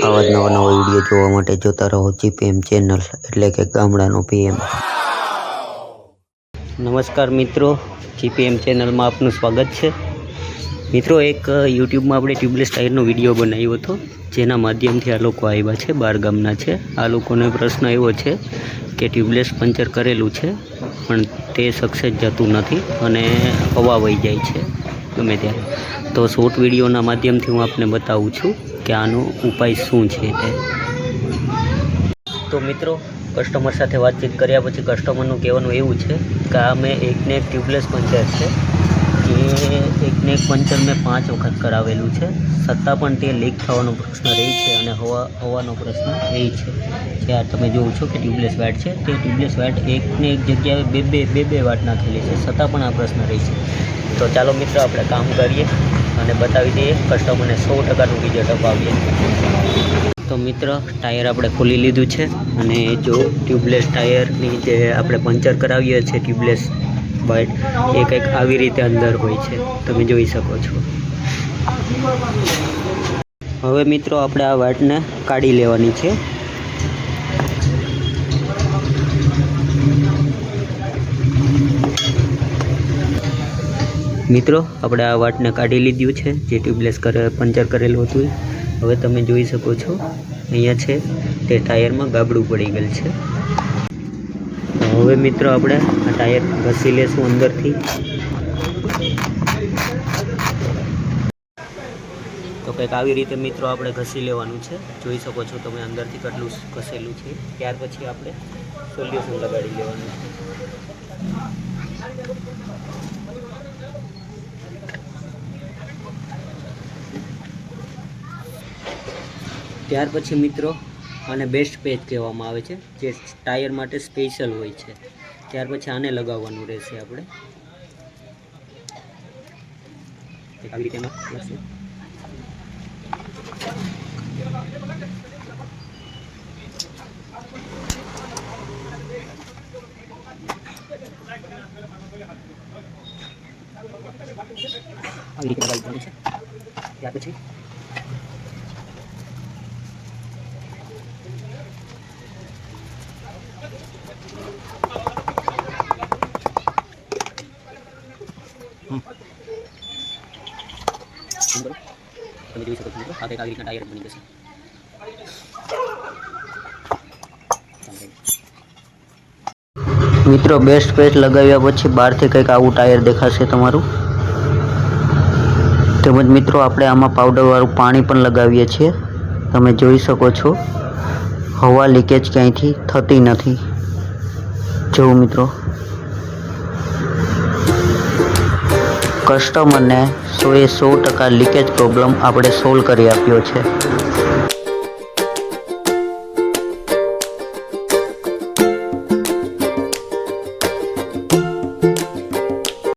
આવા જ નવા વિડીયો જોવા માટે જોતા રહો જીપીએમ ચેનલ એટલે કે ગામડાનો પીએમ। નમસ્કાર મિત્રો, જીપીએમ ચેનલમાં આપનું સ્વાગત છે। મિત્રો, એક યુટ્યુબમાં આપણે ટ્યુબલેસ ટાયરનો વિડીયો બનાવ્યો હતો, જેના માધ્યમથી આ લોકો આવ્યા છે, બહાર ગામના છે। આ લોકોનો પ્રશ્ન એવો છે કે ટ્યુબલેસ પંચર કરેલું છે પણ તે સક્સેસ જતું નથી અને હવા વહી જાય છે ગમે ત્યારે। તો શોર્ટ વિડીયોના માધ્યમથી હું આપને બતાવું છું કે આનો ઉપાય શું છે તે। તો મિત્રો, કસ્ટમર સાથે વાતચીત કર્યા પછી કસ્ટમરનું કહેવાનું એવું છે કે આ મેં એકને એક ટ્યુબલેસ પંચર છે, જે એકને એક પંચર મેં 5 વખત કરાવેલું છે, છતાં પણ તે લીક થવાનો પ્રશ્ન રહે છે અને હવાનો પ્રશ્ન રહે છે। જે આ તમે જોવો છો કે ટ્યુબલેસ વાટ છે, તે ટ્યુબલેસ વાટ એકને એક જગ્યાએ બે વાટ નાખેલી છે, છતાં પણ આ પ્રશ્ન રહે છે। તો ચાલો મિત્રો, આપણે કામ કરીએ અને બતાવી દઈએ કસ્ટમરને 100%નું રિઝલ્ટ અપાવીએ। તો મિત્ર, ટાયર આપણે ખોલી લીધું છે અને જો ટ્યુબલેસ ટાયરની જે આપણે પંચર કરાવીએ છીએ ટ્યુબલેસ વાટ, એ કંઈક આવી રીતે અંદર હોય છે, તમે જોઈ શકો છો। હવે મિત્રો, આપણે આ વાટને કાઢી લેવાની છે। મિત્રો, આપણે આ વાટને કાઢી લીધું છે, જે ટ્યુબલેસ પંચર કરેલું હતું। હવે તમે જોઈ શકો છો, અહીંયા છે તે ટાયરમાં ગાબડું પડી ગયેલ છે। હવે મિત્રો, આપણે આ ટાયર ઘસી લેશું અંદરથી। તો કંઈક આવી રીતે મિત્રો આપણે ઘસી લેવાનું છે, જોઈ શકો છો તમે અંદરથી કેટલું ઘસેલું છે। ત્યાર પછી આપણે સોલ્યુશન લગાડી લેવાનું છે। ત્યાર પછી મિત્રો, આને બેસ્ટ પેચ કહેવામાં આવે છે, જે ટાયર માટે સ્પેશિયલ હોય છે। ત્યાર પછી આને લગાવવાનું રહેશે આપણે આવી રીતે લગાવશું। આવી રીતે લગાવી છે। ત્યાર પછી તમે જોઈ શકો છો મિત્રો, આ કંઈક આવી રીતના ટાયર બની જશે। મિત્રો, બેસ્ટ પેચ લગાવ્યા પછી બહારથી કંઈક આવું ટાયર દેખાશે તમારું। તેમજ મિત્રો, આપણે આમાં પાવડરવાળું પાણી પણ લગાવીએ છીએ, તમે જોઈ શકો છો। હવા લીકેજ ક્યાંયથી થતી નથી। જો મિત્રો, કસ્ટમરને 100% લીકેજ પ્રોબ્લેમ આપણે સોલ્વ કરી આપ્યો છે।